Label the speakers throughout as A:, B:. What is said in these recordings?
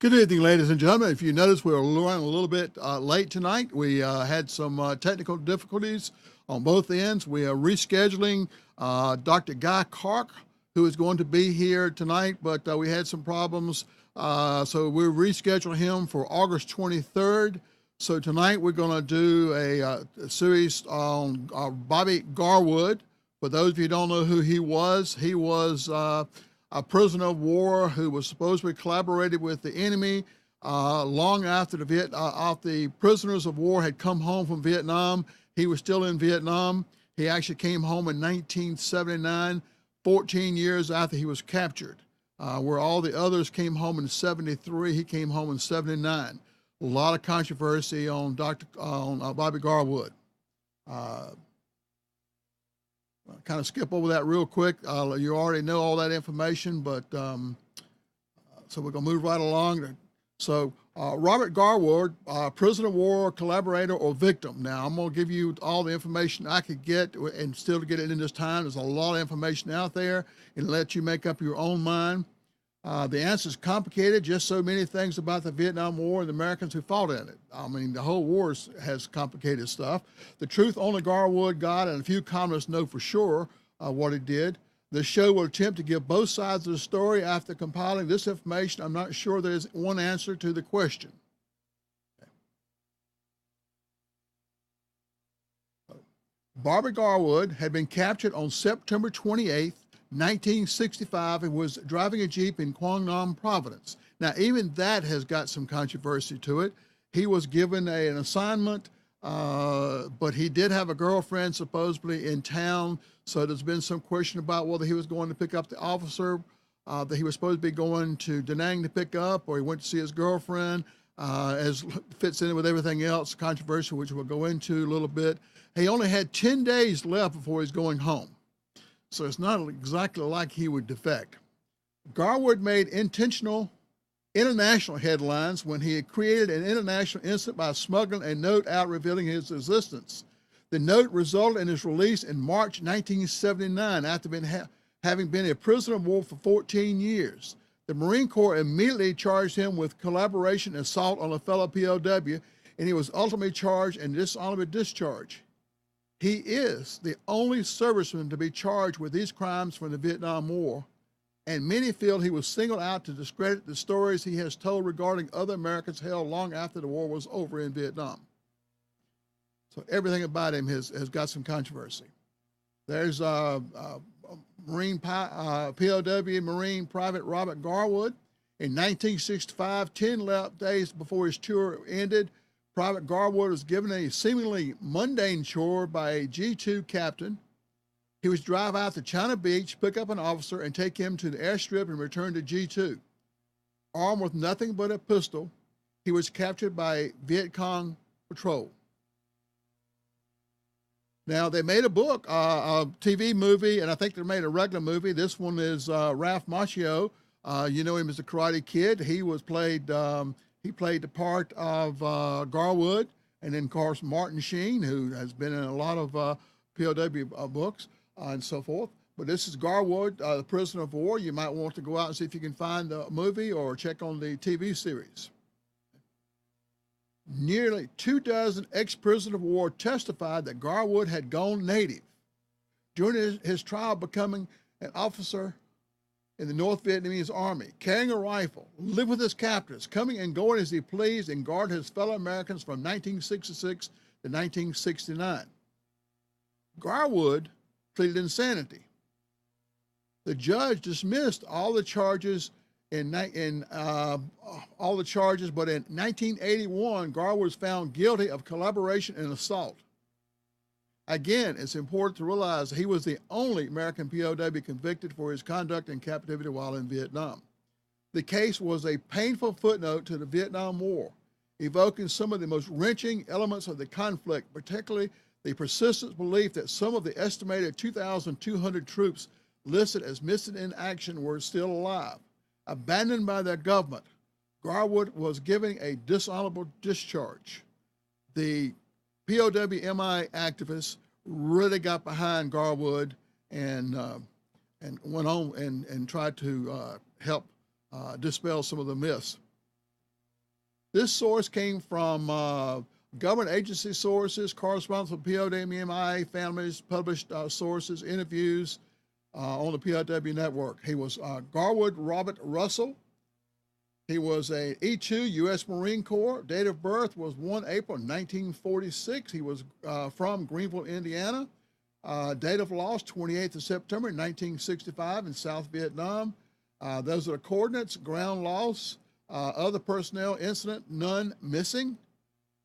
A: Good evening, ladies and gentlemen. If you notice, we're running a little bit late tonight. We had some technical difficulties on both ends. We are rescheduling Dr. Guy Clark, who is going to be here tonight, but we had some problems. So we're rescheduling him for August 23rd. So tonight we're going to do a series on Bobby Garwood. For those of you who don't know who he was a prisoner of war who was supposedly collaborated with the enemy long after the prisoners of war had come home from Vietnam. He was still in Vietnam. He actually came home in 1979, 14 years after he was captured. Where all the others came home in 73, he came home in 79. A lot of controversy on Bobby Garwood. I'll kind of skip over that real quick. You already know all that information, but so we're going to move right along. So Robert Garwood, prisoner of war, collaborator, or victim. Now, I'm going to give you all the information I could get and still to get it in this time. There's a lot of information out there and let you make up your own mind. The answer is complicated, just so many things about the Vietnam War and the Americans who fought in it. I mean, the whole war has complicated stuff. The truth only Garwood got, and a few columnists know for sure what he did. The show will attempt to give both sides of the story. After compiling this information, I'm not sure there's one answer to the question. Barbara Garwood had been captured on September 28th, 1965, and was driving a Jeep in Quang Nam Province. Now, even that has got some controversy to it. He was given an assignment, but he did have a girlfriend supposedly in town, so there's been some question about whether he was going to pick up the officer that he was supposed to be going to Da Nang to pick up, or he went to see his girlfriend, as fits in with everything else, controversial, which we'll go into a little bit. He only had 10 days left before he's going home. So it's not exactly like he would defect. Garwood made intentional international headlines when he had created an international incident by smuggling a note out revealing his existence. The note resulted in his release in March 1979 after having been a prisoner of war for 14 years. The Marine Corps immediately charged him with collaboration and assault on a fellow POW, and he was ultimately charged in dishonorable discharge. He is the only serviceman to be charged with these crimes from the Vietnam War, and many feel he was singled out to discredit the stories he has told regarding other Americans held long after the war was over in Vietnam. So everything about him has got some controversy. There's Marine POW Marine Private Robert Garwood. In 1965, 10 days before his tour ended, Private Garwood was given a seemingly mundane chore by a G2 captain. He was to drive out to China Beach, pick up an officer, and take him to the airstrip and return to G2. Armed with nothing but a pistol, he was captured by a Viet Cong patrol. Now, they made a book, a TV movie, and I think they made a regular movie. This one is Ralph Macchio. You know him as the Karate Kid. He played the part of Garwood, and then, of course, Martin Sheen, who has been in a lot of POW books and so forth. But this is Garwood, the prisoner of war. You might want to go out and see if you can find the movie or check on the TV series. Nearly 24 ex-prisoners of war testified that Garwood had gone native. During his trial becoming an officer in the North Vietnamese Army, carrying a rifle, lived with his captors, coming and going as he pleased, and guarded his fellow Americans from 1966 to 1969. Garwood pleaded insanity. The judge dismissed all the charges but in 1981, Garwood was found guilty of collaboration and assault. Again, it's important to realize he was the only American POW convicted for his conduct in captivity while in Vietnam. The case was a painful footnote to the Vietnam War, evoking some of the most wrenching elements of the conflict, particularly the persistent belief that some of the estimated 2,200 troops listed as missing in action were still alive. Abandoned by their government, Garwood was given a dishonorable discharge. The POW-MI activists really got behind Garwood and went on and tried to help dispel some of the myths. This source came from government agency sources, correspondence with POW families, published sources, interviews on the POW network. He was Garwood Robert Russell. He was a E2 U.S. Marine Corps. Date of birth was 1 April 1946. He was from Greenville, Indiana. Date of loss, 28th of September 1965 in South Vietnam. Those are the coordinates, ground loss, other personnel incident, none missing.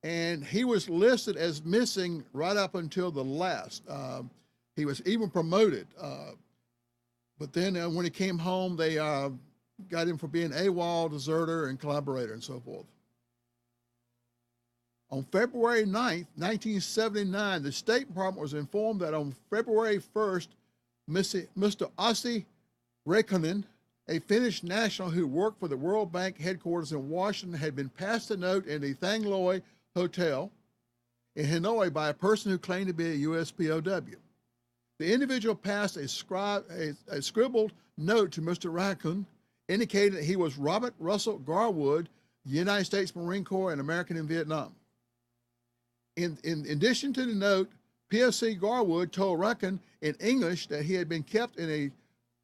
A: And he was listed as missing right up until the last. He was even promoted. But then when he came home, they got him for being AWOL, deserter, and collaborator, and so forth. On February 9th, 1979, the State Department was informed that on February 1st, Mr. Ossi Räikkönen, a Finnish national who worked for the World Bank headquarters in Washington, had been passed a note in the Thang Loi Hotel in Hanoi by a person who claimed to be a U.S. POW. The individual passed a scribbled note to Mr. Räikkönen indicating that he was Robert Russell Garwood, United States Marine Corps and American in Vietnam. In addition to the note, PFC Garwood told Räikkönen in English that he had been kept in a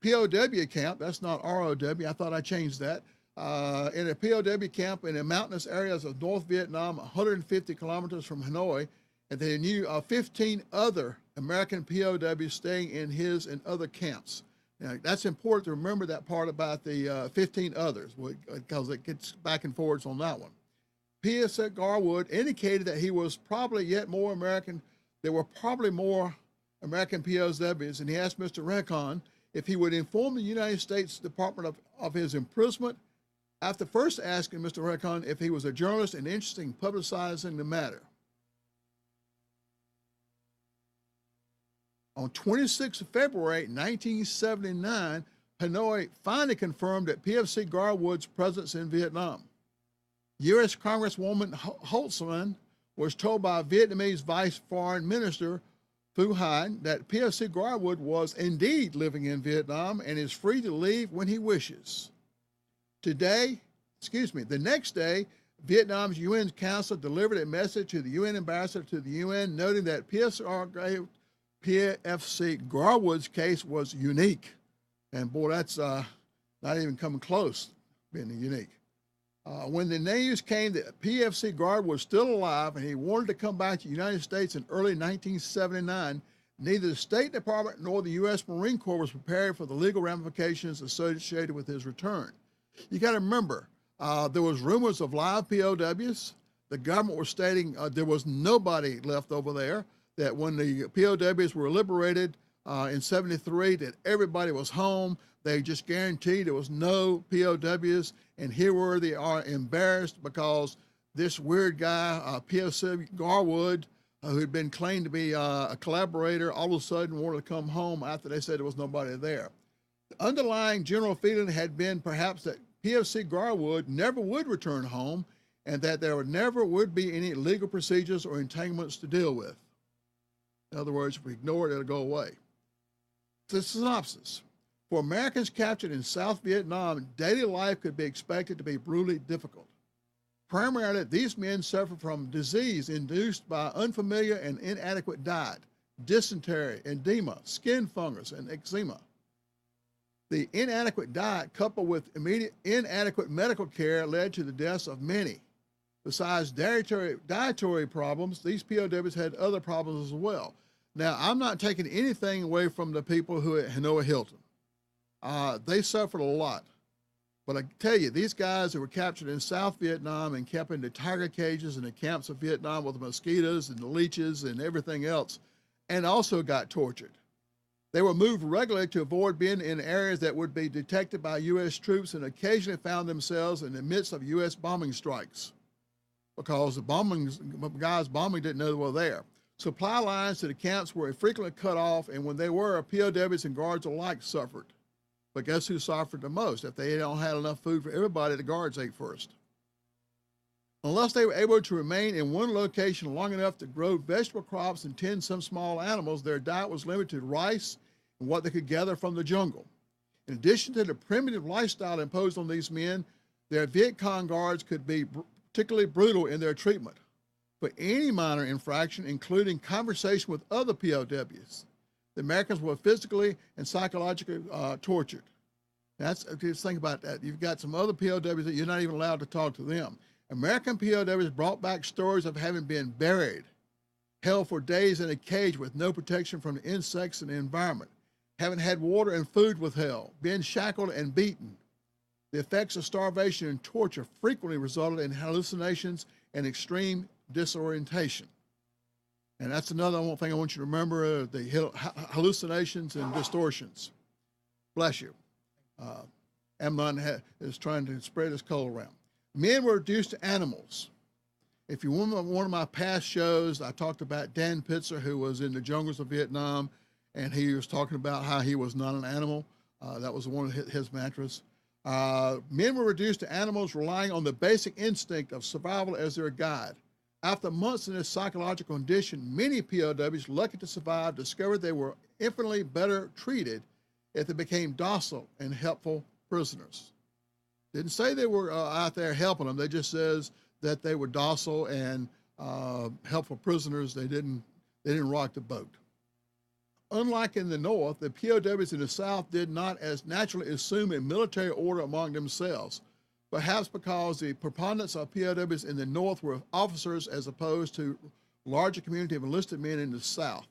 A: POW camp, that's not ROW, I thought I changed that, in a POW camp in the mountainous areas of North Vietnam, 150 kilometers from Hanoi, and they knew 15 other American POWs staying in his and other camps. Now, that's important to remember that part about the 15 others, because it gets back and forwards on that one. P.S. Garwood indicated that he was probably yet more American. There were probably more American POWs, and he asked Mr. Räikkönen if he would inform the United States Department of his imprisonment after first asking Mr. Räikkönen if he was a journalist and interested in publicizing the matter. On 26 February 1979, Hanoi finally confirmed that PFC Garwood's presence in Vietnam. U.S. Congresswoman Holtzman was told by Vietnamese Vice Foreign Minister Phu Hai that PFC Garwood was indeed living in Vietnam and is free to leave when he wishes. The next day, Vietnam's UN Council delivered a message to the UN ambassador to the UN noting that PFC Garwood's case was unique. And boy, that's not even coming close being unique. When the news came that PFC Garwood was still alive and he wanted to come back to the United States in early 1979, neither the State Department nor the U.S. Marine Corps was prepared for the legal ramifications associated with his return. You got to remember, there was rumors of live POWs. The government was stating there was nobody left over there, that when the POWs were liberated in 73, that everybody was home. They just guaranteed there was no POWs, and here they are embarrassed because this weird guy, PFC Garwood, who had been claimed to be a collaborator, all of a sudden wanted to come home after they said there was nobody there. The underlying general feeling had been perhaps that PFC Garwood never would return home and that there never would be any legal procedures or entanglements to deal with. In other words, if we ignore it, it'll go away. The synopsis. For Americans captured in South Vietnam, daily life could be expected to be brutally difficult. Primarily, these men suffered from disease induced by unfamiliar and inadequate diet, dysentery, edema, skin fungus, and eczema. The inadequate diet, coupled with inadequate medical care, led to the deaths of many. Besides dietary problems, these POWs had other problems as well. Now, I'm not taking anything away from the people who at Hanoi Hilton. They suffered a lot. But I tell you, these guys that were captured in South Vietnam and kept in the tiger cages in the camps of Vietnam with the mosquitoes and the leeches and everything else, and also got tortured. They were moved regularly to avoid being in areas that would be detected by U.S. troops and occasionally found themselves in the midst of U.S. bombing strikes because the guys bombing didn't know they were there. Supply lines to the camps were frequently cut off, and when they were, POWs and guards alike suffered. But guess who suffered the most? If they don't have enough food for everybody, the guards ate first. Unless they were able to remain in one location long enough to grow vegetable crops and tend some small animals, their diet was limited to rice and what they could gather from the jungle. In addition to the primitive lifestyle imposed on these men, their Viet Cong guards could be particularly brutal in their treatment for any minor infraction, including conversation with other POWs. The Americans were physically and psychologically tortured. Just think about that. You've got some other POWs that you're not even allowed to talk to them. American POWs brought back stories of having been buried, held for days in a cage with no protection from the insects and the environment, having had water and food withheld, being shackled and beaten. The effects of starvation and torture frequently resulted in hallucinations and extreme disorientation. And that's another thing I want you to remember, the hallucinations and distortions. Bless you. Amnon is trying to spread his coal around. Men were reduced to animals. If you remember one of my past shows, I talked about Dan Pitzer, who was in the jungles of Vietnam, and he was talking about how he was not an animal. That was one of his mantras. Men were reduced to animals, relying on the basic instinct of survival as their guide. After months in this psychological condition, many POWs lucky to survive discovered they were infinitely better treated if they became docile and helpful prisoners. Didn't say they were out there helping them. They just says that they were docile and helpful prisoners. They didn't rock the boat. Unlike in the North, the POWs in the South did not as naturally assume a military order among themselves, perhaps because the preponderance of POWs in the North were officers as opposed to larger community of enlisted men in the South.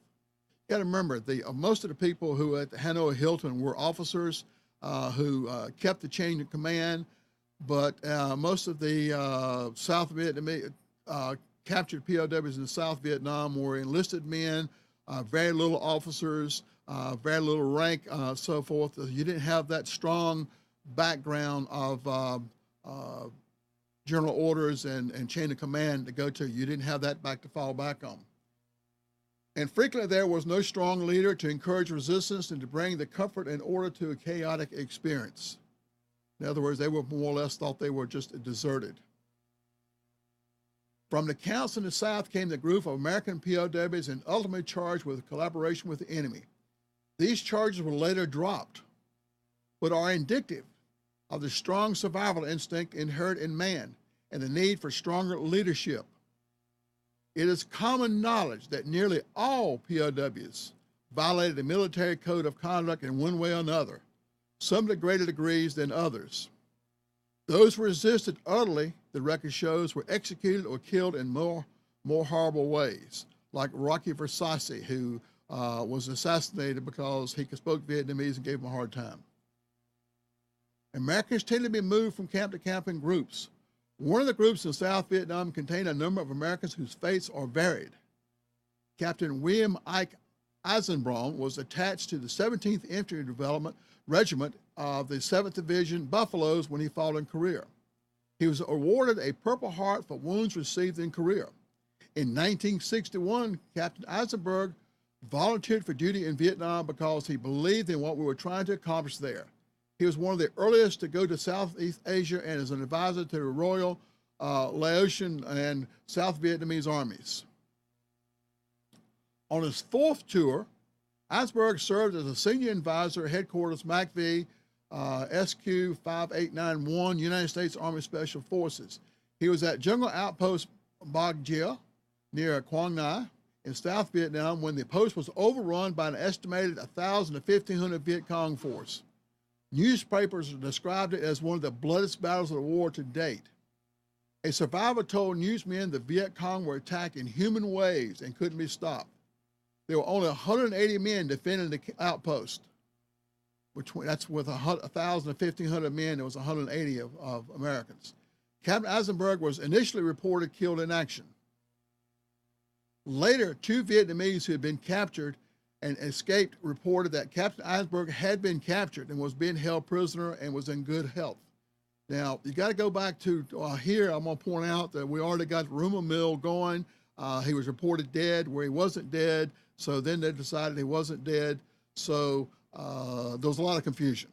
A: You got to remember, most of the people who at the Hanoi Hilton were officers who kept the chain of command, but most of the South Vietnamese captured POWs in South Vietnam were enlisted men, very little officers, very little rank, so forth. You didn't have that strong background of general orders and chain of command to go to. You didn't have that back to fall back on. And frequently there was no strong leader to encourage resistance and to bring the comfort and order to a chaotic experience. In other words, they were more or less thought they were just deserted. From the camps in the South came the group of American POWs and ultimately charged with collaboration with the enemy. These charges were later dropped, but are indicative of the strong survival instinct inherent in man and the need for stronger leadership. It is common knowledge that nearly all POWs violated the military code of conduct in one way or another, some to greater degrees than others. Those who resisted utterly, the record shows, were executed or killed in more horrible ways, like Rocky Versace, who was assassinated because he spoke Vietnamese and gave them a hard time. Americans tended to be moved from camp to camp in groups. One of the groups in South Vietnam contained a number of Americans whose fates are varied. Captain William Eisen Braun was attached to the 17th Infantry Regiment of the 7th Division Buffaloes when he fought in Korea. He was awarded a Purple Heart for wounds received in Korea. In 1961, Captain Eisenberg volunteered for duty in Vietnam because he believed in what we were trying to accomplish there. He was one of the earliest to go to Southeast Asia and is an advisor to the Royal Laotian and South Vietnamese armies. On his fourth tour, Eisenberg served as a senior advisor at Headquarters MACV SQ 5891, United States Army Special Forces. He was at Jungle Outpost Bac Gia near Quang Nai in South Vietnam when the post was overrun by an estimated 1,000 to 1,500 Viet Cong force. Newspapers described it as one of the bloodiest battles of the war to date. A survivor told newsmen the Viet Cong were attacked in human waves and couldn't be stopped. There were only 180 men defending the outpost. That's with 1,000 to 1,500 men, there was 180 of Americans. Captain Eisenberg was initially reported killed in action. Later, 2 Vietnamese who had been captured and escaped reported that Captain Eisenberg had been captured and was being held prisoner and was in good health. Now, you got to go back to here. I'm going to point out that we already got the rumor mill going. He was reported dead where he wasn't dead. So then they decided he wasn't dead. So there was a lot of confusion.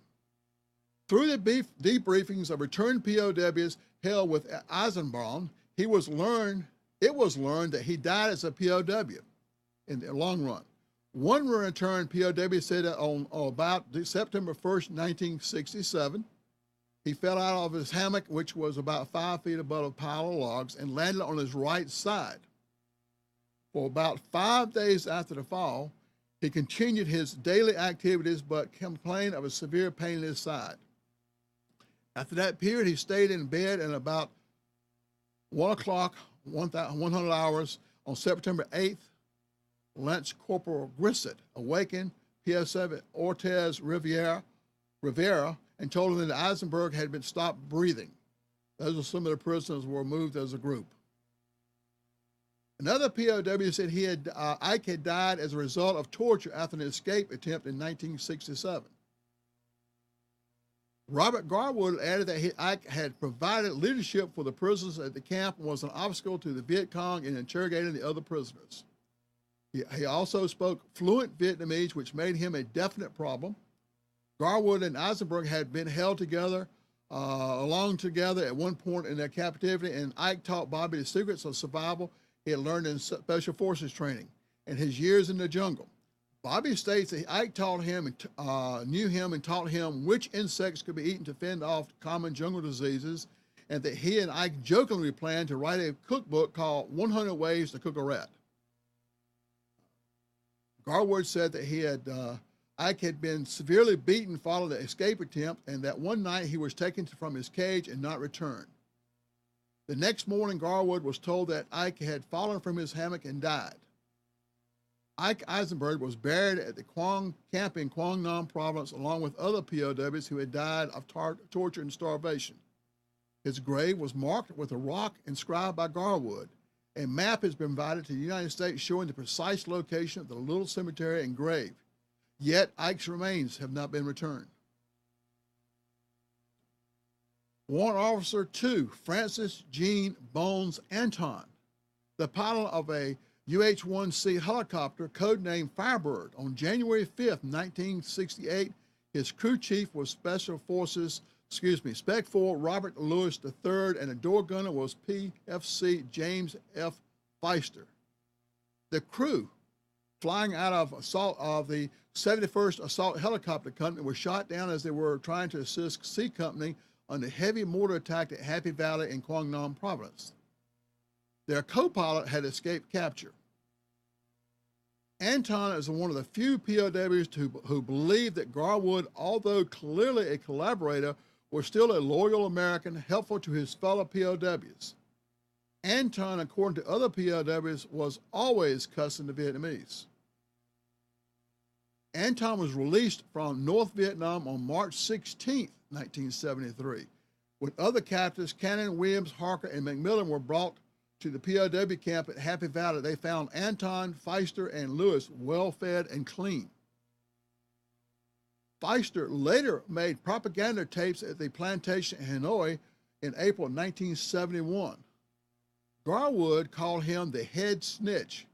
A: Through the debriefings of returned POWs held with Eisen Braun, it was learned that he died as a POW in the long run. One returned POW said that on about September 1st, 1967, He fell out of his hammock, which was about 5 feet above a pile of logs, and landed on his right side. For about 5 days after the fall, he continued his daily activities but complained of a severe pain in his side. After that period, he stayed in bed, and about 1 o'clock, 100 hours, on September 8th, Lance Corporal Grissett awakened PSF Ortiz Rivera and told him that Eisenberg had been stopped breathing. Those are some of the prisoners who were moved as a group. Another POW said Ike had died as a result of torture after an escape attempt in 1967. Robert Garwood added that Ike had provided leadership for the prisoners at the camp and was an obstacle to the Viet Cong in interrogating the other prisoners. He also spoke fluent Vietnamese, which made him a definite problem. Garwood and Eisenberg had been held together, along together at one point in their captivity, and Ike taught Bobby the secrets of survival he had learned in special forces training and his years in the jungle. Bobby states that Ike taught him and knew him and taught him which insects could be eaten to fend off common jungle diseases, and that he and Ike jokingly planned to write a cookbook called 100 Ways to Cook a Rat. Garwood said that Ike had been severely beaten following the escape attempt, and that one night he was taken from his cage and not returned. The next morning, Garwood was told that Ike had fallen from his hammock and died. Ike Eisenberg was buried at the Quang camp in Quang Nam province along with other POWs who had died of torture and starvation. His grave was marked with a rock inscribed by Garwood. A map has been provided to the United States showing the precise location of the little cemetery and grave. Yet Ike's remains have not been returned. Warrant Officer 2, Francis Jean Bones Anton, the pilot of a UH-1C helicopter codenamed Firebird. On January 5th, 1968, his crew chief was Spec 4 Robert Lewis III, and the door gunner was PFC James F. Feister. The crew, flying out of the 71st Assault Helicopter Company, was shot down as they were trying to assist C Company on the heavy mortar attack at Happy Valley in Quang Nam Province. Their co-pilot had escaped capture. Anton is one of the few POWs who believed that Garwood, although clearly a collaborator, was still a loyal American, helpful to his fellow POWs. Anton, according to other POWs, was always cussing the Vietnamese. Anton was released from North Vietnam on March 16, 1973. When other captives, Cannon, Williams, Harker, and McMillan, were brought to the POW camp at Happy Valley, they found Anton, Feister, and Lewis well-fed and clean. Feister later made propaganda tapes at the plantation in Hanoi in April 1971. Garwood called him the head snitch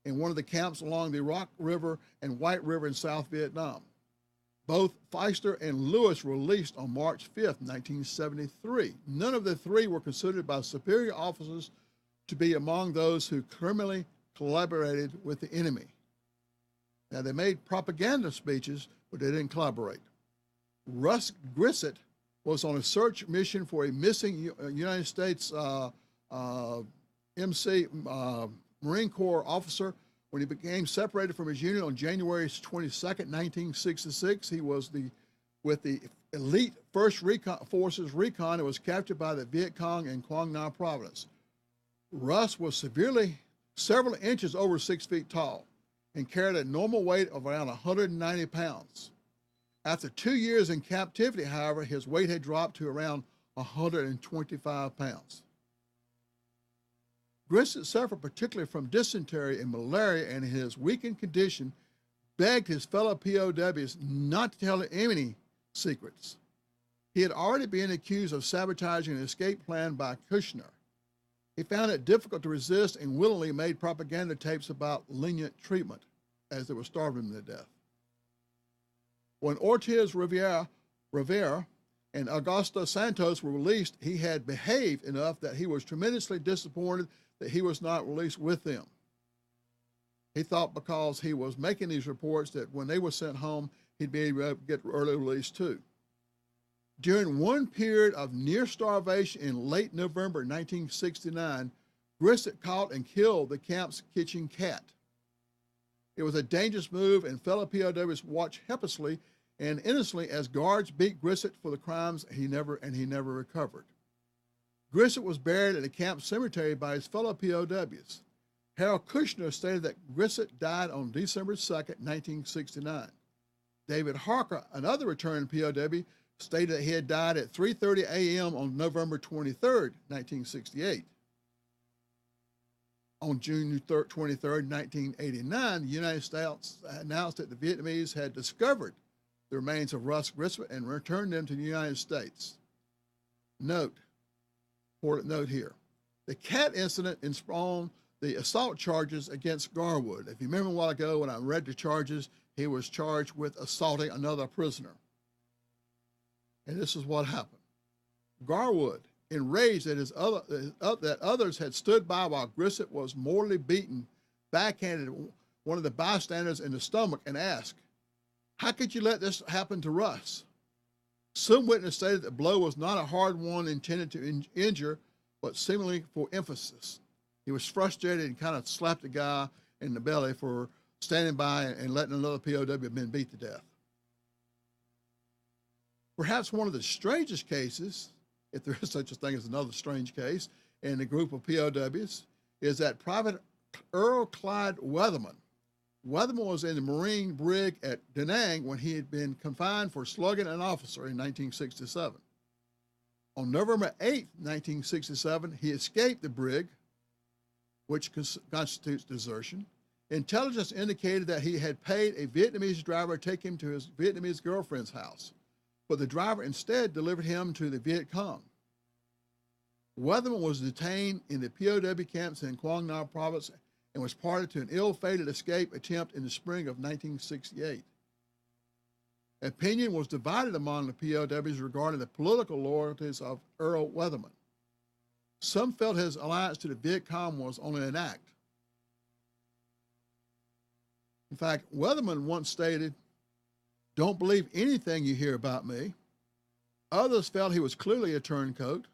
A: in one of the camps along the Rock River and White River in South Vietnam. Both Feister and Lewis were released on March 5, 1973. None of the three were considered by superior officers to be among those who criminally collaborated with the enemy. Now, they made propaganda speeches, but they didn't collaborate. Russ Grissett was on a search mission for a missing United States Marine Corps officer. When he became separated from his unit on January 22, 1966, he was with the elite 1st Forces Recon and was captured by the Viet Cong in Quang Nam Province. Russ was several inches over 6 feet tall and carried a normal weight of around 190 pounds. After 2 years in captivity, however, his weight had dropped to around 125 pounds. Grissett suffered particularly from dysentery and malaria, and in his weakened condition begged his fellow POWs not to tell any secrets. He had already been accused of sabotaging an escape plan by Kushner. He found it difficult to resist and willingly made propaganda tapes about lenient treatment as they were starving him to death. When Ortiz Rivera and Augusto Santos were released, he had behaved enough that he was tremendously disappointed that he was not released with them. He thought because he was making these reports that when they were sent home, he'd be able to get early release too. During one period of near starvation in late November 1969, Grissett caught and killed the camp's kitchen cat. It was a dangerous move, and fellow POWs watched helplessly and innocently as guards beat Grissett for the crimes he never recovered. Grissett was buried at a camp cemetery by his fellow POWs. Harold Kushner stated that Grissett died on December 2, 1969. David Harker, another returned POW, stated that he had died at 3:30 a.m. on November 23, 1968. On June 23, 1989, the United States announced that the Vietnamese had discovered the remains of Russ Grissett and returned them to the United States. Important note here. The cat incident spawned the assault charges against Garwood. If you remember a while ago when I read the charges, he was charged with assaulting another prisoner. And this is what happened. Garwood, enraged that others had stood by while Grissett was mortally beaten, backhanded one of the bystanders in the stomach and asked, "How could you let this happen to Russ?" Some witness stated the blow was not a hard one intended to injure, but seemingly for emphasis. He was frustrated and kind of slapped the guy in the belly for standing by and letting another POW have been beat to death. Perhaps one of the strangest cases, if there is such a thing as another strange case, in the group of POWs, is that Private Earl Clyde Weathermen. Weathermen was in the Marine brig at Da Nang when he had been confined for slugging an officer in 1967. On November 8, 1967, he escaped the brig, which constitutes desertion. Intelligence indicated that he had paid a Vietnamese driver to take him to his Vietnamese girlfriend's house, but the driver instead delivered him to the Viet Cong. Weathermen was detained in the POW camps in Quang Nam province and was party to an ill-fated escape attempt in the spring of 1968. Opinion was divided among the POWs regarding the political loyalties of Earl Weathermen. Some felt his alliance to the Viet Cong was only an act. In fact, Weathermen once stated, "Don't believe anything you hear about me." Others felt he was clearly a turncoat.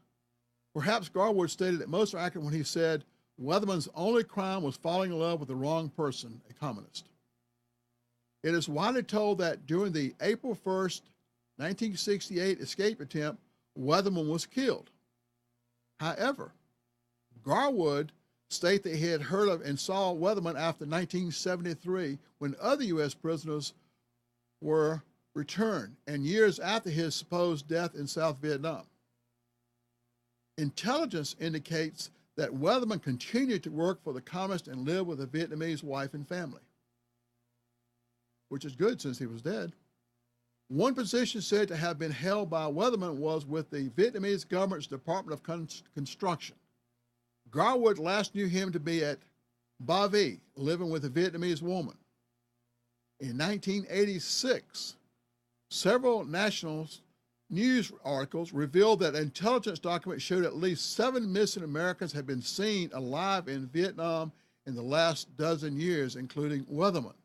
A: Perhaps Garwood stated it most accurate when he said, Weathermen's only crime was falling in love with the wrong person, a communist. It is widely told that during the April 1st, 1968 escape attempt, Weathermen was killed. However, Garwood stated that he had heard of and saw Weathermen after 1973 when other U.S. prisoners were returned and years after his supposed death in South Vietnam. Intelligence indicates that Weathermen continued to work for the communists and live with a Vietnamese wife and family, which is good since he was dead. One position said to have been held by Weathermen was with the Vietnamese government's Department of Construction. Garwood last knew him to be at Ba Vi, living with a Vietnamese woman. In 1986, several national news articles revealed that intelligence documents showed at least 7 missing Americans had been seen alive in Vietnam in the last dozen years, including Weathermen.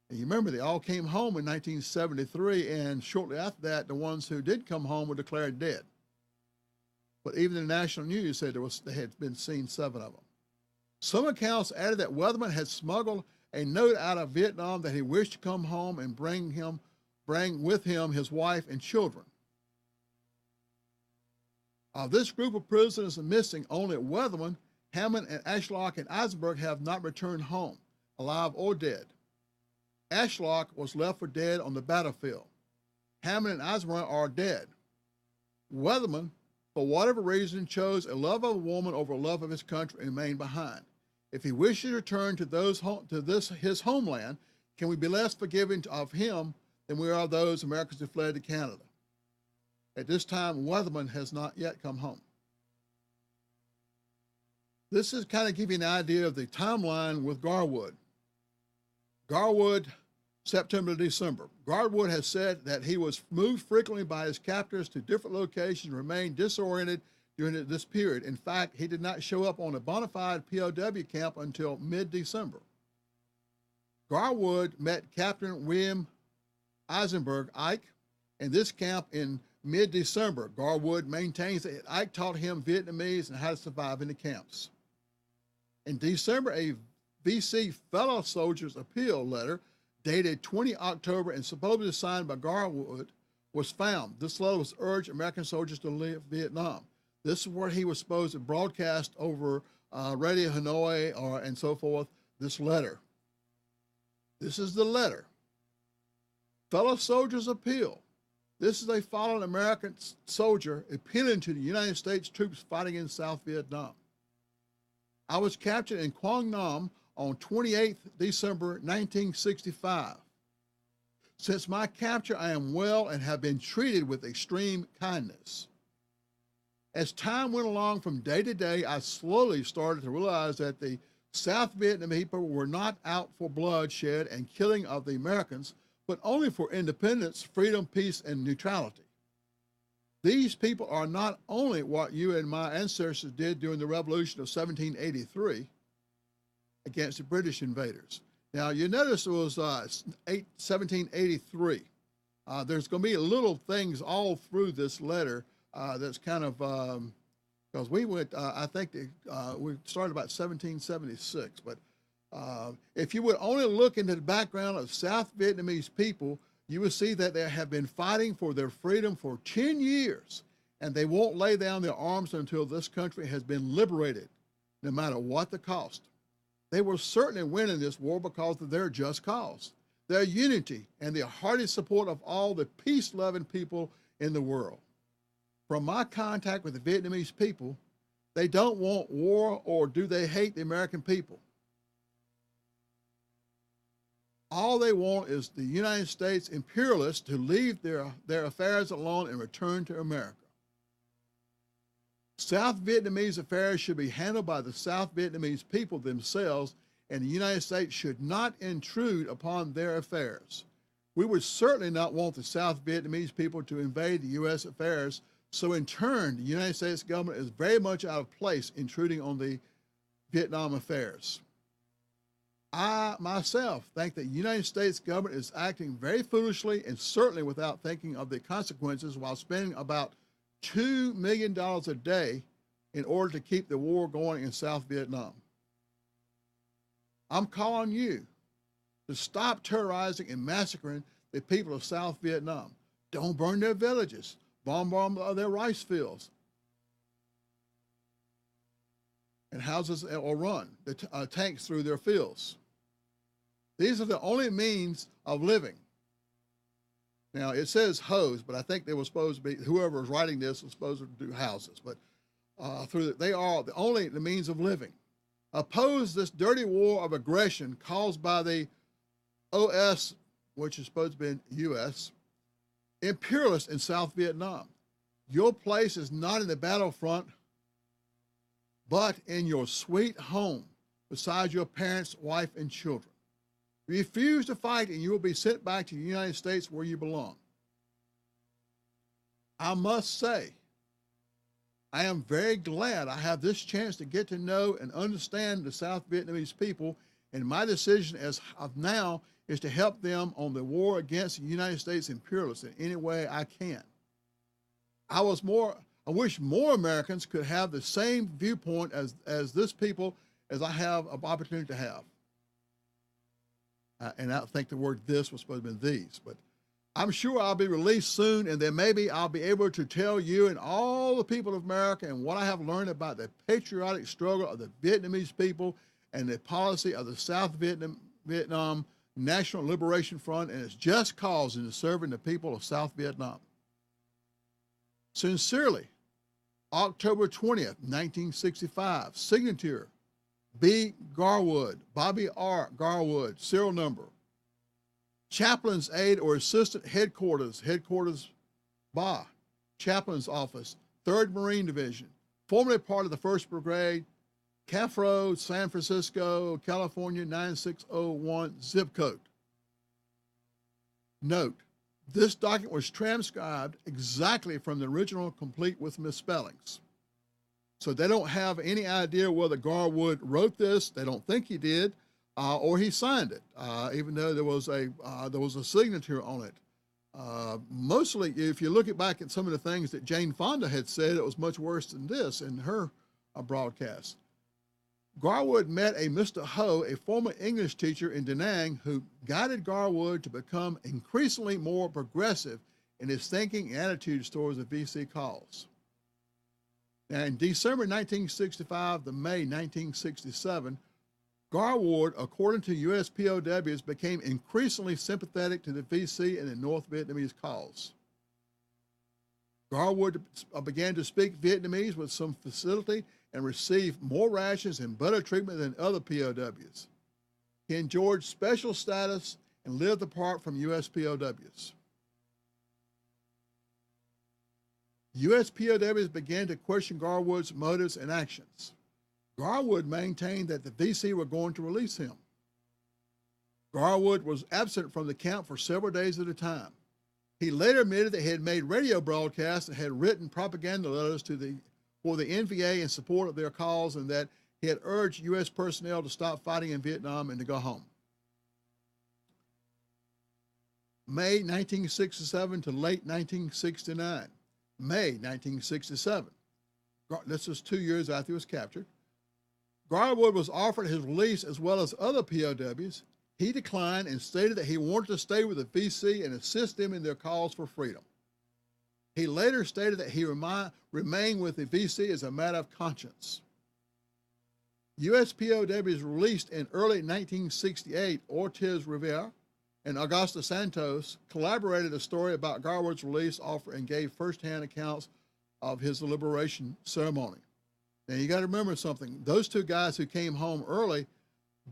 A: And you remember, they all came home in 1973, and shortly after that, the ones who did come home were declared dead. But even the national news said they had been seen 7 of them. Some accounts added that Weathermen had smuggled a note out of Vietnam that he wished to come home and bring with him his wife and children. Of this group of prisoners missing, only Weathermen, Hammond, and Ashlock and Eisenberg have not returned home, alive or dead. Ashlock was left for dead on the battlefield. Hammond and Eisenberg are dead. Weathermen, for whatever reason, chose a love of a woman over a love of his country and remained behind. If he wishes to return to his homeland, can we be less forgiving of him than we are those Americans who fled to Canada? At this time, Weathermen has not yet come home. This is kind of give you an idea of the timeline with Garwood. Garwood, September to December. Garwood has said that he was moved frequently by his captors to different locations and remained disoriented during this period. In fact, he did not show up on a bona fide POW camp until mid-December. Garwood met Captain William Eisenberg Ike in this camp in Mid-December, Garwood maintains that Ike taught him Vietnamese and how to survive in the camps. In December, a VC fellow soldiers appeal letter dated 20 October and supposedly signed by Garwood was found. This letter was urged American soldiers to leave Vietnam. This is where he was supposed to broadcast over Radio Hanoi and so forth, this letter. This is the letter. Fellow soldiers appeal. This is a fallen American soldier appealing to the United States troops fighting in South Vietnam. I was captured in Quang Nam on 28 December 1965. Since my capture, I am well and have been treated with extreme kindness. As time went along from day to day, I slowly started to realize that the South Vietnamese people were not out for bloodshed and killing of the Americans, but only for independence, freedom, peace, and neutrality. These people are not only what you and my ancestors did during the Revolution of 1783 against the British invaders. Now, you notice it was 1783. There's going to be little things all through this letter that's kind of, because we went, I think we started about 1776, but if you would only look into the background of South Vietnamese people, you will see that they have been fighting for their freedom for 10 years, and they won't lay down their arms until this country has been liberated, no matter what the cost. They will certainly win in this war because of their just cause, their unity, and the hearty support of all the peace-loving people in the world. From my contact with the Vietnamese people, they don't want war, or do they hate the American people. All they want is the United States imperialists to leave their affairs alone and return to America. South Vietnamese affairs should be handled by the South Vietnamese people themselves, and the United States should not intrude upon their affairs. We would certainly not want the South Vietnamese people to invade the U.S. affairs, so in turn, the United States government is very much out of place intruding on the Vietnam affairs. I, myself, think the United States government is acting very foolishly and certainly without thinking of the consequences while spending about $2 million a day in order to keep the war going in South Vietnam. I'm calling you to stop terrorizing and massacring the people of South Vietnam. Don't burn their villages, bomb their rice fields and houses, or run the tanks through their fields. These are the only means of living. Now, it says hoes, but I think they were supposed to be, whoever was writing this was supposed to do houses, but they are the means of living. Oppose this dirty war of aggression caused by the OS, which is supposed to be U.S., imperialists in South Vietnam. Your place is not in the battlefront, but in your sweet home beside your parents, wife, and children. Refuse to fight and you will be sent back to the United States where you belong. I must say, I am very glad I have this chance to get to know and understand the South Vietnamese people, and my decision as of now is to help them on the war against the United States imperialists in any way I can. I wish more Americans could have the same viewpoint as this people as I have an opportunity to have. And I think the word "this" was supposed to be "these," but I'm sure I'll be released soon, and then maybe I'll be able to tell you and all the people of America and what I have learned about the patriotic struggle of the Vietnamese people and the policy of the South Vietnam National Liberation Front and its just cause in serving the people of South Vietnam. Sincerely, October 20th, 1965, signature B. Garwood, Bobby R. Garwood, serial number. Chaplain's aide or assistant headquarters BA, Chaplain's office, 3rd Marine Division, formerly part of the 1st Brigade, Calf Road, San Francisco, California, 9601, zip code. Note, this document was transcribed exactly from the original, complete with misspellings. So they don't have any idea whether Garwood wrote this. They don't think he did, or he signed it, even though there was a signature on it. Mostly, if you look back at some of the things that Jane Fonda had said, it was much worse than this in her broadcast. Garwood met a Mr. Ho, a former English teacher in Da Nang, who guided Garwood to become increasingly more progressive in his thinking and attitudes towards the VC cause. Now, in December 1965 to May 1967, Garwood, according to U.S. POWs, became increasingly sympathetic to the VC and the North Vietnamese cause. Garwood began to speak Vietnamese with some facility and received more rations and better treatment than other POWs. He enjoyed special status and lived apart from U.S. POWs. U.S. POWs began to question Garwood's motives and actions. Garwood maintained that the VC were going to release him. Garwood was absent from the camp for several days at a time. He later admitted that he had made radio broadcasts and had written propaganda letters for the NVA in support of their cause, and that he had urged U.S. personnel to stop fighting in Vietnam and to go home. May 1967 to late 1969. May 1967. This was 2 years after he was captured. Garwood was offered his release as well as other POWs. He declined and stated that he wanted to stay with the VC and assist them in their cause for freedom. He later stated that he remained with the VC as a matter of conscience. U.S. POWs released in early 1968, Ortiz Rivera and Augusta Santos collaborated a story about Garwood's release offer and gave firsthand accounts of his liberation ceremony. Now, you got to remember something. Those two guys who came home early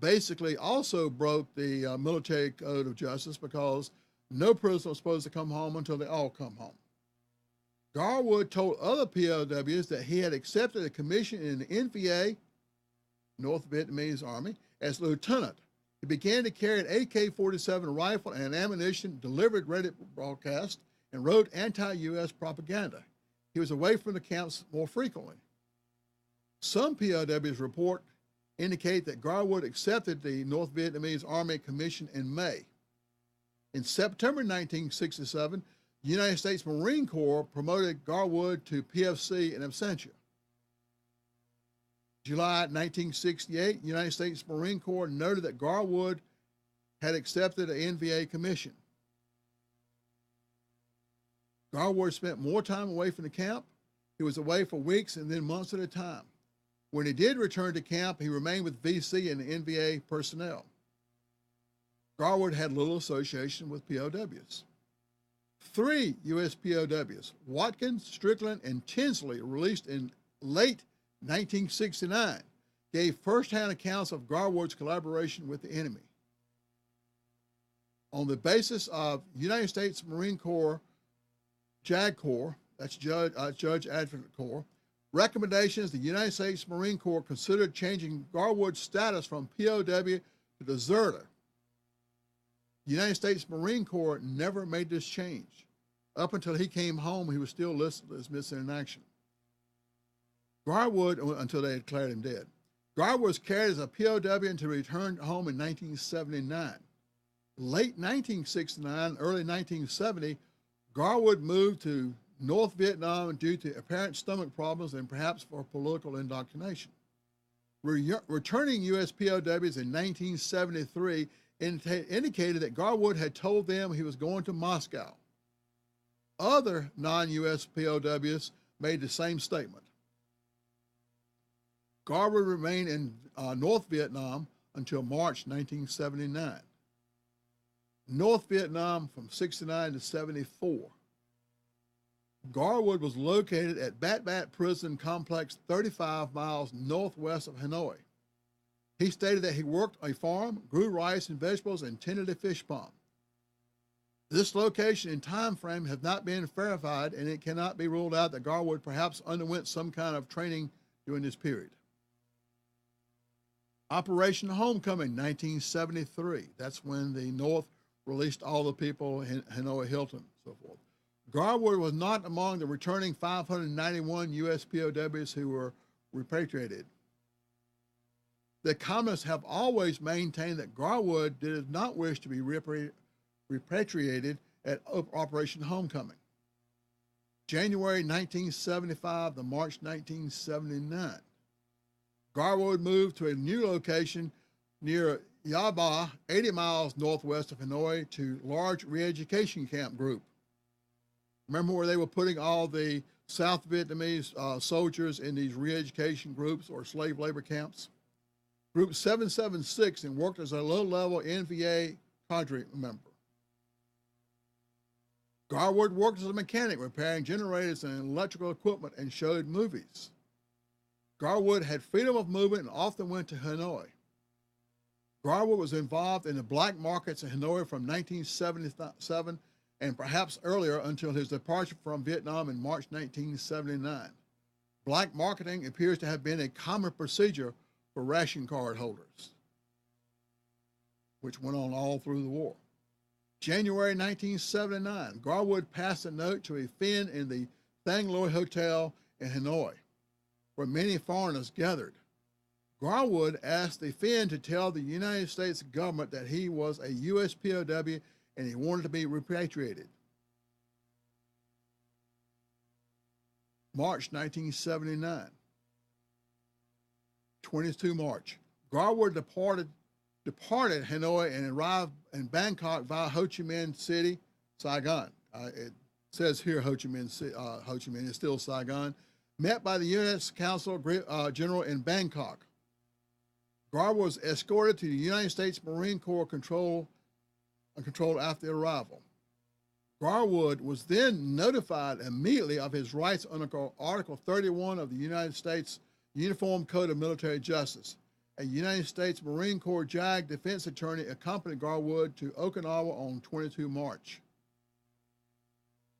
A: basically also broke the military code of justice, because no prisoner was supposed to come home until they all come home. Garwood told other POWs that he had accepted a commission in the NVA, North Vietnamese Army, as lieutenant. He began to carry an AK-47 rifle and ammunition, delivered radio broadcasts, and wrote anti-U.S. propaganda. He was away from the camps more frequently. Some POWs report indicate that Garwood accepted the North Vietnamese Army commission in May. In September 1967, the United States Marine Corps promoted Garwood to PFC in absentia. July 1968, the United States Marine Corps noted that Garwood had accepted an NVA commission. Garwood spent more time away from the camp. He was away for weeks and then months at a time. When he did return to camp, he remained with VC and the NVA personnel. Garwood had little association with POWs. 3 U.S. POWs, Watkins, Strickland, and Tinsley, released in late 1969, gave first-hand accounts of Garwood's collaboration with the enemy. On the basis of United States Marine Corps, JAG Corps, that's Judge Advocate Corps, recommendations, the United States Marine Corps considered changing Garwood's status from POW to deserter. The United States Marine Corps never made this change. Up until he came home, he was still listed as missing in action. Garwood, until they declared him dead. Garwood was carried as a POW until he returned home in 1979. Late 1969, early 1970, Garwood moved to North Vietnam due to apparent stomach problems and perhaps for political indoctrination. Returning U.S. POWs in 1973 indicated that Garwood had told them he was going to Moscow. Other non-U.S. POWs made the same statement. Garwood remained in North Vietnam until March 1979. North Vietnam from 69 to 74. Garwood was located at Bat Bat Prison Complex 35 miles northwest of Hanoi. He stated that he worked a farm, grew rice and vegetables, and tended a fish pond. This location and time frame have not been verified, and it cannot be ruled out that Garwood perhaps underwent some kind of training during this period. Operation Homecoming, 1973. That's when the North released all the people in Hanoi, Hilton, and so forth. Garwood was not among the returning 591 U.S. POWs who were repatriated. The communists have always maintained that Garwood did not wish to be repatriated at Operation Homecoming. January 1975 to March 1979. Garwood moved to a new location near Yaba, 80 miles northwest of Hanoi, to large re-education camp group. Remember where they were putting all the South Vietnamese soldiers in these re-education groups or slave labor camps? Group 776, and worked as a low-level NVA cadre member. Garwood worked as a mechanic, repairing generators and electrical equipment, and showed movies. Garwood had freedom of movement and often went to Hanoi. Garwood was involved in the black markets in Hanoi from 1977 and perhaps earlier until his departure from Vietnam in March 1979. Black marketing appears to have been a common procedure for ration card holders, which went on all through the war. January 1979, Garwood passed a note to a Finn in the Thang Loi Hotel in Hanoi, where many foreigners gathered. Garwood asked the Finn to tell the United States government that he was a U.S. POW and he wanted to be repatriated. March 1979, 22 March. Garwood departed Hanoi and arrived in Bangkok via Ho Chi Minh City, Saigon. It says here Ho Chi Minh is still Saigon. Met by the U.S. Consul General in Bangkok. Garwood was escorted to the United States Marine Corps control after arrival. Garwood was then notified immediately of his rights under Article 31 of the United States Uniform Code of Military Justice. A United States Marine Corps JAG defense attorney accompanied Garwood to Okinawa on 22 March.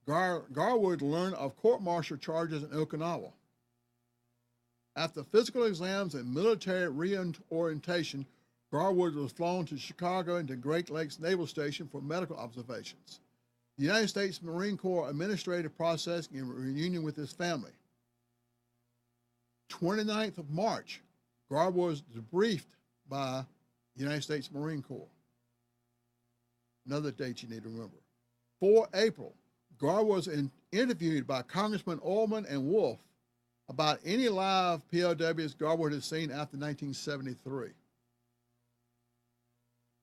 A: Garwood learned of court-martial charges in Okinawa. After physical exams and military reorientation, Garwood was flown to Chicago and to Great Lakes Naval Station for medical observations. The United States Marine Corps administrative processing and reunion with his family. 29th of March, Garwood was debriefed by the United States Marine Corps. Another date you need to remember. 4 April, Garwood was interviewed by Congressman Ullman and Wolf about any live POWs Garwood had seen after 1973.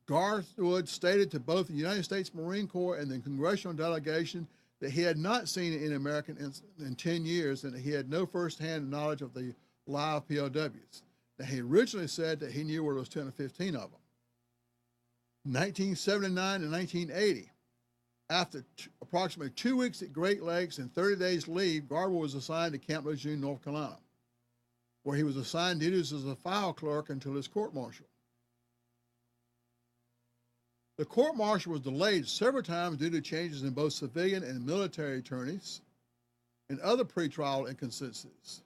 A: Garwood stated to both the United States Marine Corps and the Congressional delegation that he had not seen any American in 10 years and that he had no firsthand knowledge of the live POWs. Now, he originally said that he knew where there was 10 or 15 of them. 1979 and 1980, after approximately 2 weeks at Great Lakes and 30 days leave, Garwood was assigned to Camp Lejeune, North Carolina, where he was assigned duties as a file clerk until his court-martial. The court-martial was delayed several times due to changes in both civilian and military attorneys and other pretrial inconsistencies.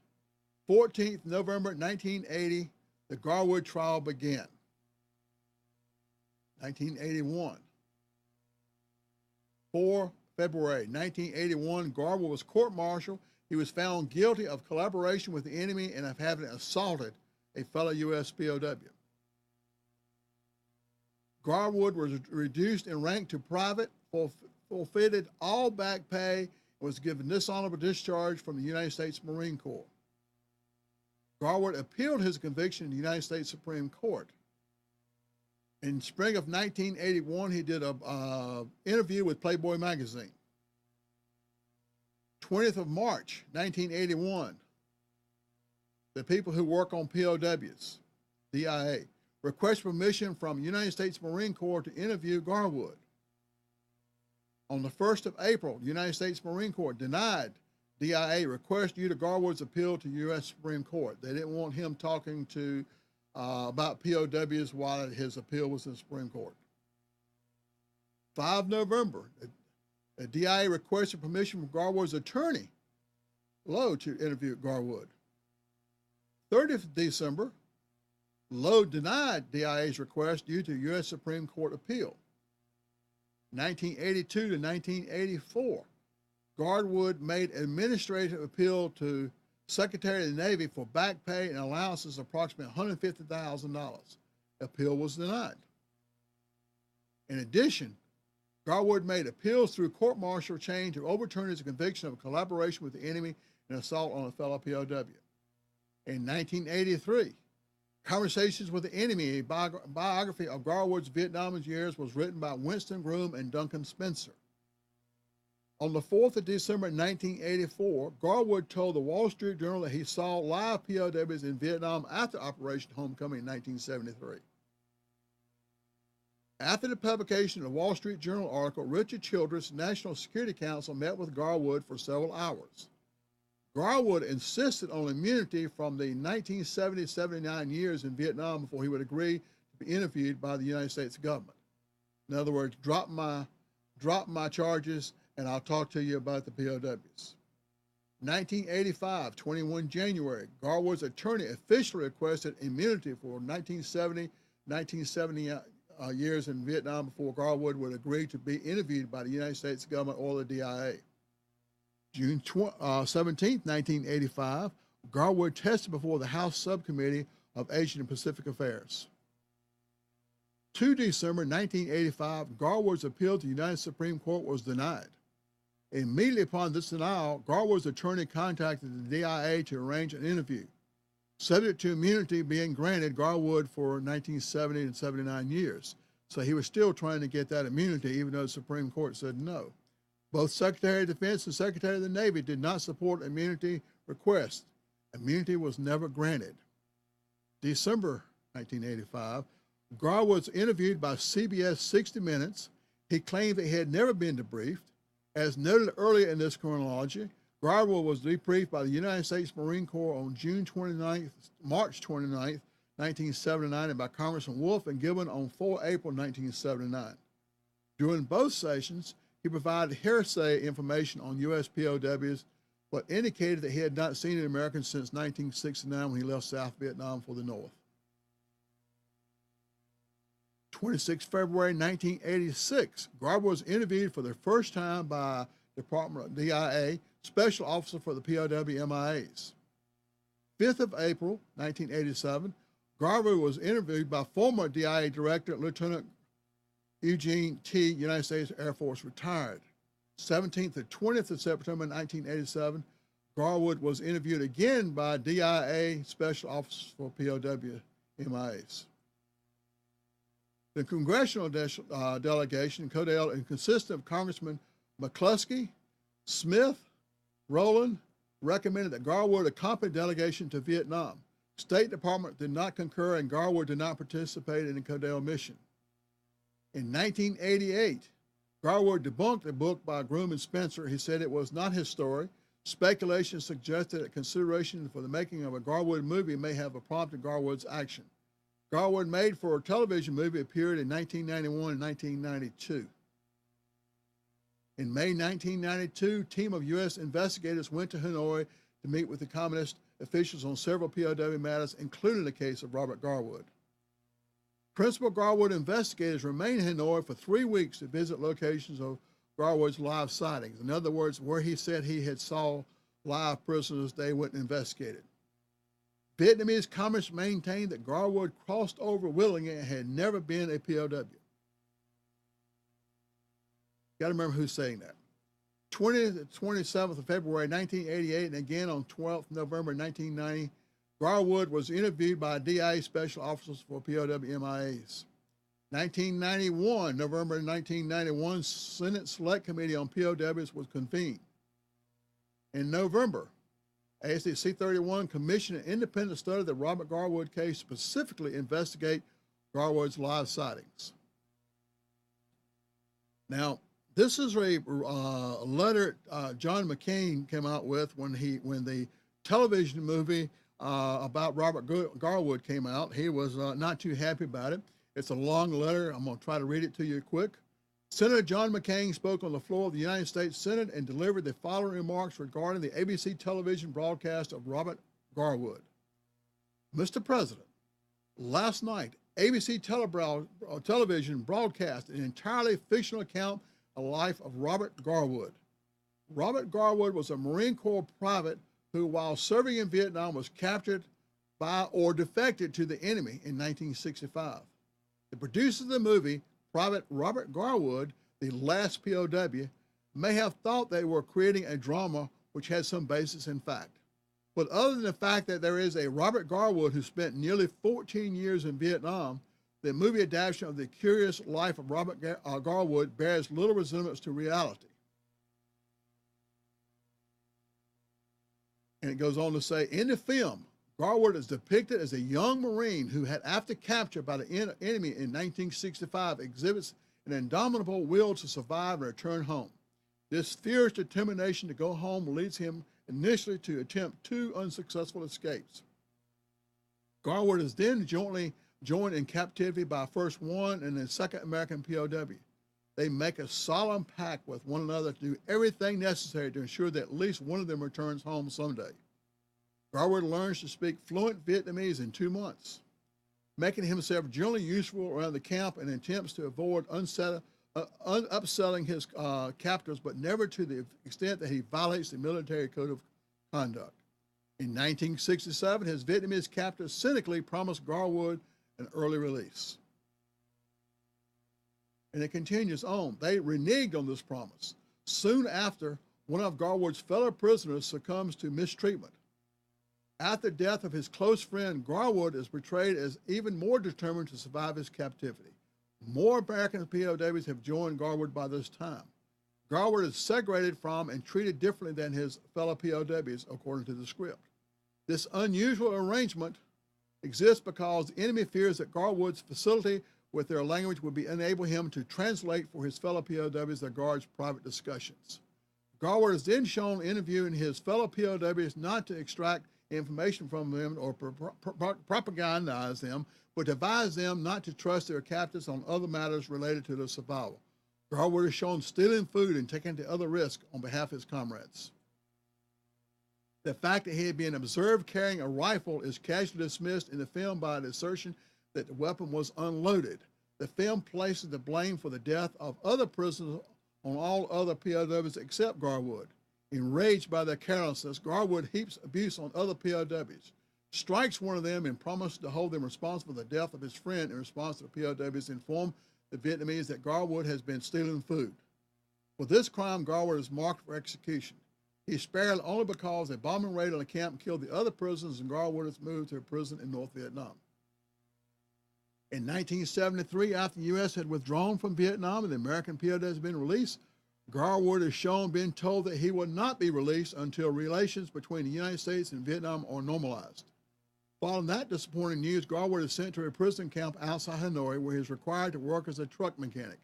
A: 14th November 1980, the Garwood trial began. 1981. 4 February 1981, Garwood was court-martialed. He was found guilty of collaboration with the enemy and of having assaulted a fellow U.S. POW. Garwood was reduced in rank to private, forfeited all back pay, and was given dishonorable discharge from the United States Marine Corps. Garwood appealed his conviction in the United States Supreme Court. In spring of 1981, he did an interview with Playboy magazine. 20th of March, 1981, the people who work on POWs, DIA, request permission from United States Marine Corps to interview Garwood. On the 1st of April, the United States Marine Corps denied DIA request due to Garwood's appeal to U.S. Supreme Court. They didn't want him talking to about POWs while his appeal was in the Supreme Court. 5 November, the DIA requested permission from Garwood's attorney, Lowe, to interview Garwood. 30th December, Lowe denied DIA's request due to U.S. Supreme Court appeal. 1982 to 1984, Garwood made administrative appeal to Secretary of the Navy for back pay and allowances of approximately $150,000. Appeal was denied. In addition, Garwood made appeals through court-martial chain to overturn his conviction of collaboration with the enemy in assault on a fellow POW. In 1983, Conversations with the Enemy, a biography of Garwood's Vietnam years, was written by Winston Groom and Duncan Spencer. On the 4th of December 1984, Garwood told the Wall Street Journal that he saw live POWs in Vietnam after Operation Homecoming in 1973. After the publication of the Wall Street Journal article, Richard Childress, National Security Council, met with Garwood for several hours. Garwood insisted on immunity from the 1970-79 years in Vietnam before he would agree to be interviewed by the United States government. In other words, drop my charges and I'll talk to you about the POWs. 1985, 21 January, Garwood's attorney officially requested immunity for 1970 years in Vietnam before Garwood would agree to be interviewed by the United States government or the DIA. June 17, 1985, Garwood tested before the House Subcommittee of Asian and Pacific Affairs. 2 December 1985, Garwood's appeal to the United Supreme Court was denied. Immediately upon this denial, Garwood's attorney contacted the DIA to arrange an interview. Subject to immunity being granted Garwood for 1970 and 79 years. So he was still trying to get that immunity even though the Supreme Court said no. Both Secretary of Defense and Secretary of the Navy did not support immunity requests. Immunity was never granted. December 1985, Garwood was interviewed by CBS 60 Minutes. He claimed that he had never been debriefed. As noted earlier in this chronology, Garwood was debriefed by the United States Marine Corps on March 29, 1979, and by Congressman Wolf and Gibbon on 4 April 1979. During both sessions, he provided hearsay information on U.S. POWs, but indicated that he had not seen an American since 1969 when he left South Vietnam for the North. 26 February 1986, Garwood was interviewed for the first time by Department of DIA, Special Officer for the POW MIAs. 5th of April 1987, Garwood was interviewed by former DIA Director Lieutenant Eugene T., United States Air Force, retired. 17th to 20th of September 1987, Garwood was interviewed again by DIA Special Officers for POW MIAs. The Congressional delegation, consisted of Congressman McCluskey, Smith, Rowland, recommended that Garwood accompany the delegation to Vietnam. State Department did not concur and Garwood did not participate in the Codell mission. In 1988, Garwood debunked a book by Groom and Spencer. He said it was not his story. Speculation suggested that consideration for the making of a Garwood movie may have prompted Garwood's action. Garwood made for a television movie appeared in 1991 and 1992. In May 1992, a team of U.S. investigators went to Hanoi to meet with the communist officials on several POW matters, including the case of Robert Garwood. Principal Garwood investigators remained in Hanoi for 3 weeks to visit locations of Garwood's live sightings. In other words, where he said he had saw live prisoners, they went and investigated. Vietnamese communists maintained that Garwood crossed over willingly and had never been a POW. Got to remember who's saying that. 20th to 27th of February 1988, and again on 12th November 1990, Garwood was interviewed by DIA Special Officers for POW MIAs. 1991, November 1991, Senate Select Committee on POWs was convened. In November, ASD C-31 commissioned an independent study of the Robert Garwood case, specifically investigate Garwood's live sightings. Now, this is a letter John McCain came out with when the television movie about Robert Garwood came out. He was not too happy about it. It's a long letter. I'm going to try to read it to you quick. Senator John McCain spoke on the floor of the United States Senate and delivered the following remarks regarding the ABC television broadcast of Robert Garwood. Mr. President, last night, ABC television broadcast an entirely fictional account of the life of Robert Garwood. Robert Garwood was a Marine Corps private who, while serving in Vietnam, was captured by or defected to the enemy in 1965. The producer of the movie, Private Robert Garwood, the last POW, may have thought they were creating a drama which had some basis in fact. But other than the fact that there is a Robert Garwood who spent nearly 14 years in Vietnam, the movie adaptation of the curious life of Robert Garwood bears little resemblance to reality. And it goes on to say, in the film, Garwood is depicted as a young Marine who had, after capture by the enemy in 1965, exhibits an indomitable will to survive and return home. This fierce determination to go home leads him initially to attempt 2 unsuccessful escapes. Garwood is then jointly joined in captivity by first one and then second American POW. They make a solemn pact with one another to do everything necessary to ensure that at least one of them returns home someday. Garwood learns to speak fluent Vietnamese in 2 months, making himself generally useful around the camp and attempts to avoid upselling his captors, but never to the extent that he violates the military code of conduct. In 1967, his Vietnamese captors cynically promised Garwood an early release. And it continues on. They reneged on this promise. Soon after, one of Garwood's fellow prisoners succumbs to mistreatment. After the death of his close friend, Garwood is portrayed as even more determined to survive his captivity. More American POWs have joined Garwood by this time. Garwood is segregated from and treated differently than his fellow POWs, according to the script. This unusual arrangement exists because the enemy fears that Garwood's facility with their language would enable him to translate for his fellow POWs their guards' private discussions. Garwood is then shown interviewing his fellow POWs not to extract information from them or propagandize them, but to advise them not to trust their captors on other matters related to their survival. Garwood is shown stealing food and taking the other risk on behalf of his comrades. The fact that he had been observed carrying a rifle is casually dismissed in the film by the assertion that the weapon was unloaded. The film places the blame for the death of other prisoners on all other POWs except Garwood. Enraged by their carelessness, Garwood heaps abuse on other POWs, strikes one of them and promises to hold them responsible for the death of his friend. In response to the POWs inform the Vietnamese that Garwood has been stealing food. For this crime, Garwood is marked for execution. He is spared only because a bombing raid on the camp killed the other prisoners and Garwood is moved to a prison in North Vietnam. In 1973, after the U.S. had withdrawn from Vietnam and the American POWs had been released, Garwood is shown being told that he will not be released until relations between the United States and Vietnam are normalized. Following that disappointing news, Garwood is sent to a prison camp outside Hanoi where he is required to work as a truck mechanic.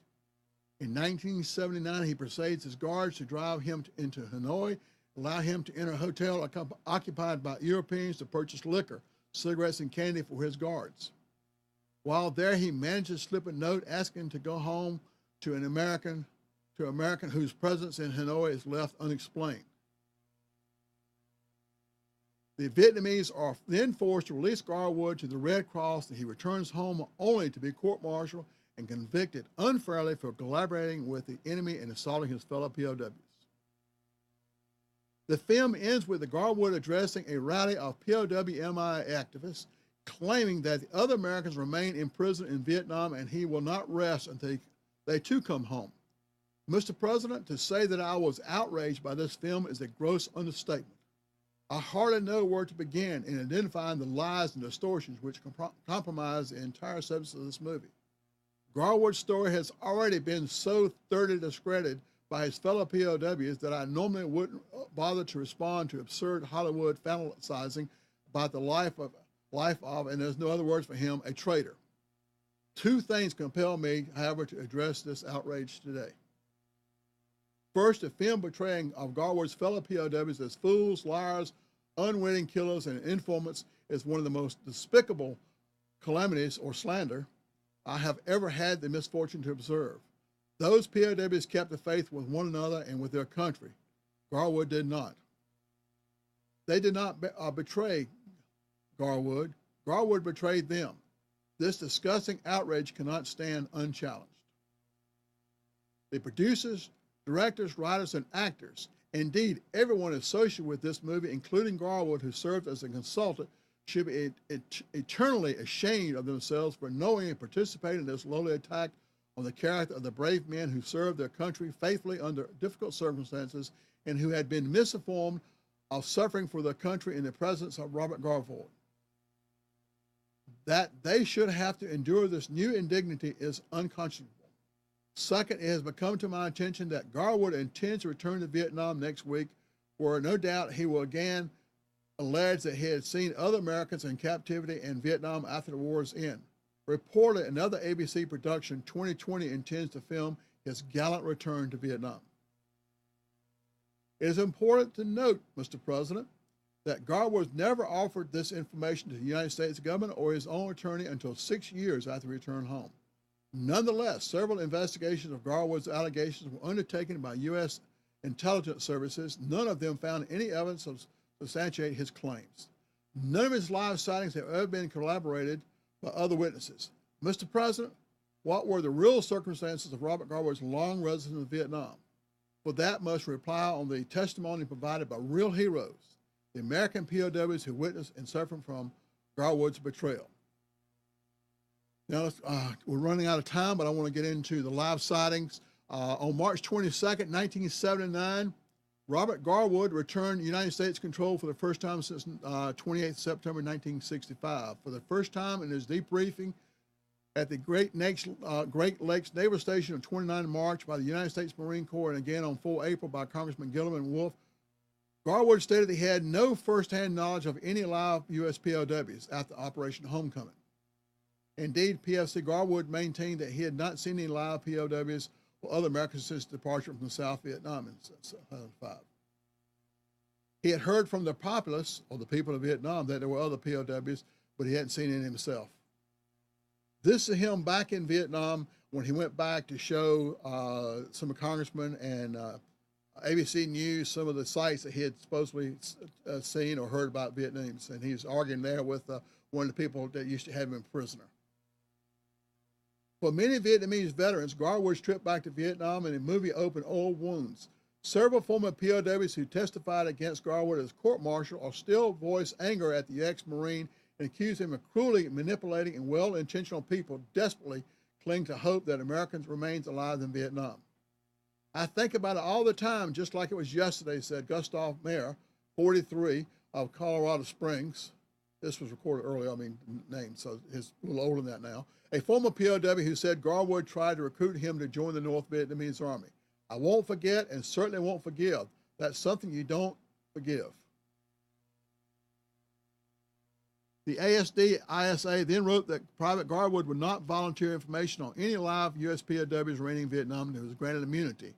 A: In 1979, he persuades his guards to drive him into Hanoi, allow him to enter a hotel occupied by Europeans to purchase liquor, cigarettes, and candy for his guards. While there, he manages to slip a note asking to go home to an American whose presence in Hanoi is left unexplained. The Vietnamese are then forced to release Garwood to the Red Cross, and he returns home only to be court-martialed and convicted unfairly for collaborating with the enemy and assaulting his fellow POWs. The film ends with the Garwood addressing a rally of POW-MI activists, claiming that the other Americans remain in prison in Vietnam and he will not rest until they too come home. Mr. President, to say that I was outraged by this film is a gross understatement. I hardly know where to begin in identifying the lies and distortions which compromise the entire substance of this movie. Garwood's story has already been so thoroughly discredited by his fellow POWs that I normally wouldn't bother to respond to absurd Hollywood fantasizing about the life of, and there's no other words for him, a traitor. 2 things compel me, however, to address this outrage today. First, the film portraying of Garwood's fellow POWs as fools, liars, unwitting killers, and informants is one of the most despicable calamities or slander I have ever had the misfortune to observe. Those POWs kept the faith with one another and with their country. Garwood did not. They did not betray Garwood. Garwood betrayed them. This disgusting outrage cannot stand unchallenged. The producers, directors, writers, and actors, indeed everyone associated with this movie, including Garwood, who served as a consultant, should be eternally ashamed of themselves for knowing and participating in this lowly attack on the character of the brave men who served their country faithfully under difficult circumstances and who had been misinformed of suffering for their country in the presence of Robert Garwood. That they should have to endure this new indignity is unconscionable. Second, it has become to my attention that Garwood intends to return to Vietnam next week, where no doubt he will again allege that he had seen other Americans in captivity in Vietnam after the war's end. Reportedly, another ABC production, 2020, intends to film his gallant return to Vietnam. It is important to note, Mr. President, that Garwood never offered this information to the United States government or his own attorney until 6 years after he returned home. Nonetheless, several investigations of Garwood's allegations were undertaken by U.S. intelligence services. None of them found any evidence to substantiate his claims. None of his live sightings have ever been corroborated by other witnesses. Mr. President, what were the real circumstances of Robert Garwood's long residence in Vietnam? For that must rely on the testimony provided by real heroes, the American POWs who witnessed and suffered from Garwood's betrayal. Now, we're running out of time, but I want to get into the live sightings. On March 22nd, 1979, Robert Garwood returned United States control for the first time since 28th September 1965. For the first time in his debriefing at the Great Lakes Naval Station on 29 March by the United States Marine Corps and again on 4 April by Congressman Gillum and Wolf, Garwood stated he had no firsthand knowledge of any live U.S. POWs after Operation Homecoming. Indeed, PFC Garwood maintained that he had not seen any live POWs or other Americans since departure from South Vietnam in 1975. He had heard from the populace, or the people of Vietnam, that there were other POWs, but he hadn't seen any himself. This is him back in Vietnam when he went back to show some congressmen and ABC News some of the sites that he had supposedly seen or heard about Vietnamese, and he's arguing there with one of the people that used to have him in prisoner. For many Vietnamese veterans, Garwood's trip back to Vietnam and the movie opened old wounds. Several former POWs who testified against Garwood as court-martial or still voice anger at the ex-Marine and accuse him of cruelly manipulating and well-intentional people desperately cling to hope that Americans remain alive in Vietnam. I think about it all the time, just like it was yesterday, said Gustav Mayer, 43, of Colorado Springs. This was recorded earlier, name, so he's a little older than that now. A former POW who said Garwood tried to recruit him to join the North Vietnamese Army. I won't forget and certainly won't forgive. That's something you don't forgive. The ASD-ISA then wrote that Private Garwood would not volunteer information on any live U.S. POWs remaining in Vietnam and was granted immunity.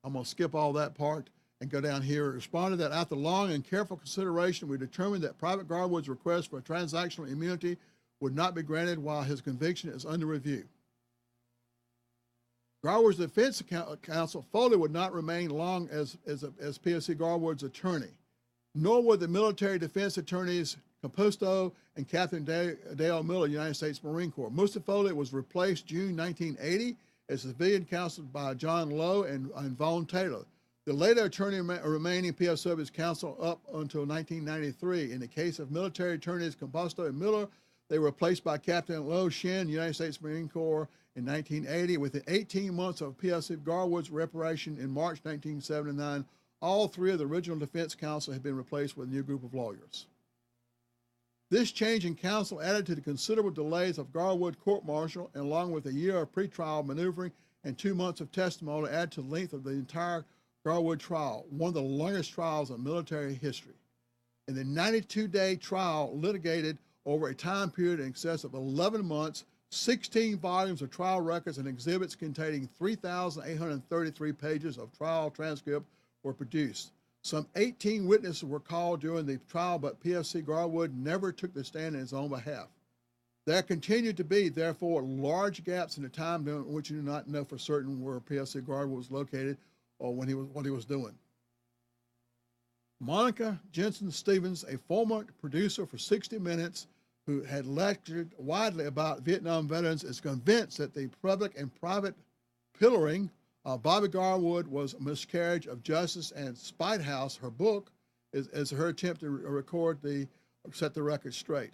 A: I'm going to skip all that part and go down here. It responded that after long and careful consideration, we determined that Private Garwood's request for transactional immunity would not be granted while his conviction is under review. Garwood's defense counsel, Foley, would not remain long as PFC Garwood's attorney, nor would the military defense attorneys Capusto and Catherine Dale Miller, United States Marine Corps. Musta Foley was replaced June 1980 as civilian counsel by John Lowe and Vaughn Taylor. The later attorney remaining PFW's counsel up until 1993. In the case of military attorneys Capusto and Miller, they were replaced by Captain Lo Shin, United States Marine Corps, in 1980. Within 18 months of PFC Garwood's reparation in March 1979, all three of the original defense counsel had been replaced with a new group of lawyers. This change in counsel added to the considerable delays of Garwood court-martial, and along with a year of pretrial maneuvering and 2 months of testimony, added to the length of the entire Garwood trial, one of the longest trials in military history. In the 92-day trial litigated over a time period in excess of 11 months, 16 volumes of trial records and exhibits containing 3,833 pages of trial transcript were produced. Some 18 witnesses were called during the trial, but PFC Garwood never took the stand in his own behalf. There continued to be, therefore, large gaps in the time during which you do not know for certain where PFC Garwood was located or what he was doing. Monica Jensen Stevens, a former producer for 60 Minutes, who had lectured widely about Vietnam veterans, is convinced that the public and private pillaring Bobby Garwood was a miscarriage of justice, and Spite House, her book, is her attempt to set the record straight.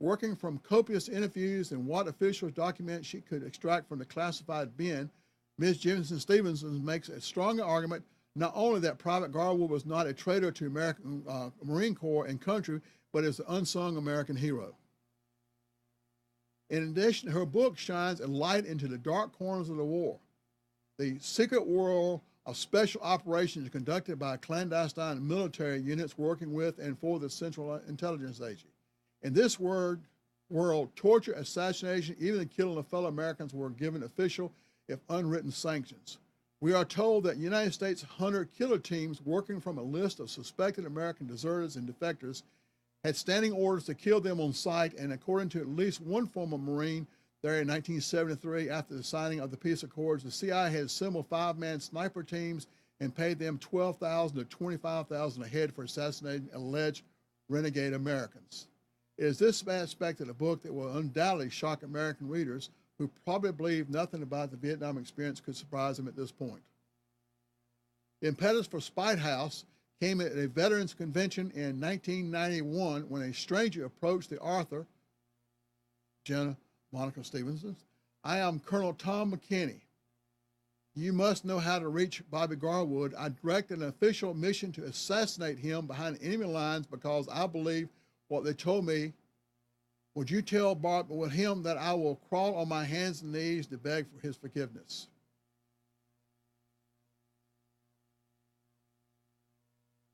A: Working from copious interviews and what officials document she could extract from the classified bin, Ms. Jefferson Stevenson makes a strong argument not only that Private Garwood was not a traitor to American Marine Corps and country, but is an unsung American hero. In addition, her book shines a light into the dark corners of the war, the secret world of special operations conducted by clandestine military units working with and for the Central Intelligence Agency. In this world, torture, assassination, even the killing of fellow Americans were given official, if unwritten, sanctions. We are told that United States hunter-killer teams working from a list of suspected American deserters and defectors had standing orders to kill them on sight, and according to at least one former Marine there in 1973, after the signing of the peace accords, the CIA had assembled 5-man sniper teams and paid them $12,000 to $25,000 a head for assassinating alleged renegade Americans. It is this aspect of the book that will undoubtedly shock American readers who probably believe nothing about the Vietnam experience could surprise them at this point. The impetus for Spite House came at a Veterans Convention in 1991 when a stranger approached the author, Jenna Monica Stevenson. I am Colonel Tom McKinney. You must know how to reach Bobby Garwood. I directed an official mission to assassinate him behind enemy lines because I believe what they told me. Would you tell him that I will crawl on my hands and knees to beg for his forgiveness?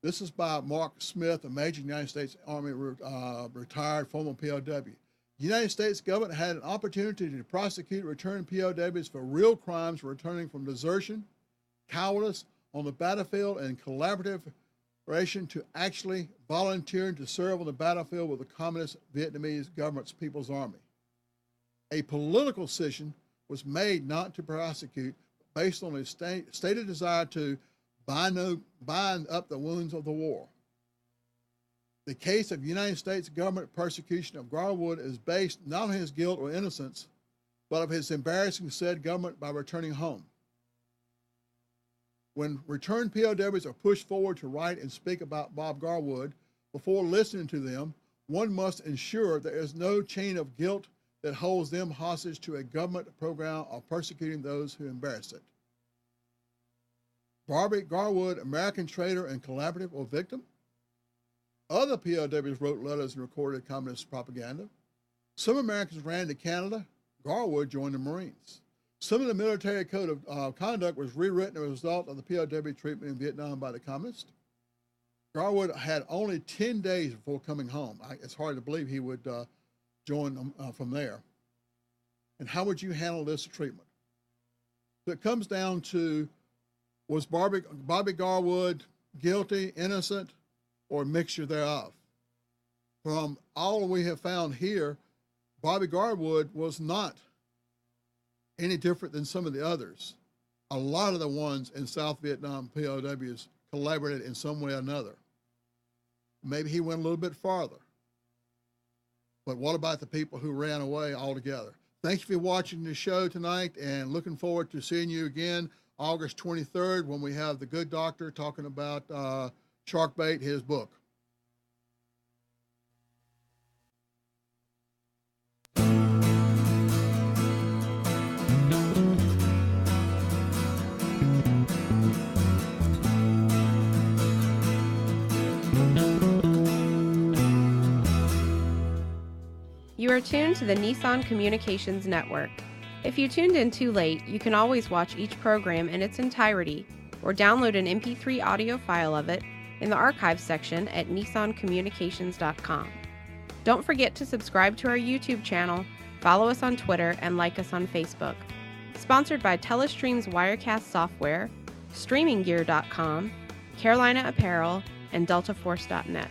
A: This is by Mark Smith, a major United States Army retired former POW. The United States government had an opportunity to prosecute returned POWs for real crimes returning from desertion, cowardice on the battlefield, and collaborative to actually volunteering to serve on the battlefield with the Communist Vietnamese government's People's Army. A political decision was made not to prosecute based on a stated desire to bind up the wounds of the war. The case of United States government persecution of Garwood is based not on his guilt or innocence, but of his embarrassing said government by returning home. When returned POWs are pushed forward to write and speak about Bob Garwood, before listening to them, one must ensure there is no chain of guilt that holds them hostage to a government program of persecuting those who embarrass it. Bobby Garwood, American traitor and collaborative or victim? Other POWs wrote letters and recorded communist propaganda. Some Americans ran to Canada. Garwood joined the Marines. Some of the military code of conduct was rewritten as a result of the POW treatment in Vietnam by the communists. Garwood had only 10 days before coming home. It's hard to believe he would join them from there. And how would you handle this treatment? So it comes down to, was Bobby Garwood guilty, innocent, or a mixture thereof? From all we have found here, Bobby Garwood was not any different than some of the others. A lot of the ones in South Vietnam POWs collaborated in some way or another. Maybe he went a little bit farther. But what about the people who ran away altogether? Thank you for watching the show tonight, and looking forward to seeing you again August 23rd when we have the good doctor talking about Sharkbait, his book.
B: You are tuned to the Nissan Communications Network. If you tuned in too late, you can always watch each program in its entirety or download an MP3 audio file of it in the archives section at nissancommunications.com. Don't forget to subscribe to our YouTube channel, follow us on Twitter, and like us on Facebook. Sponsored by Telestream's Wirecast software, StreamingGear.com, Carolina Apparel, and DeltaForce.net.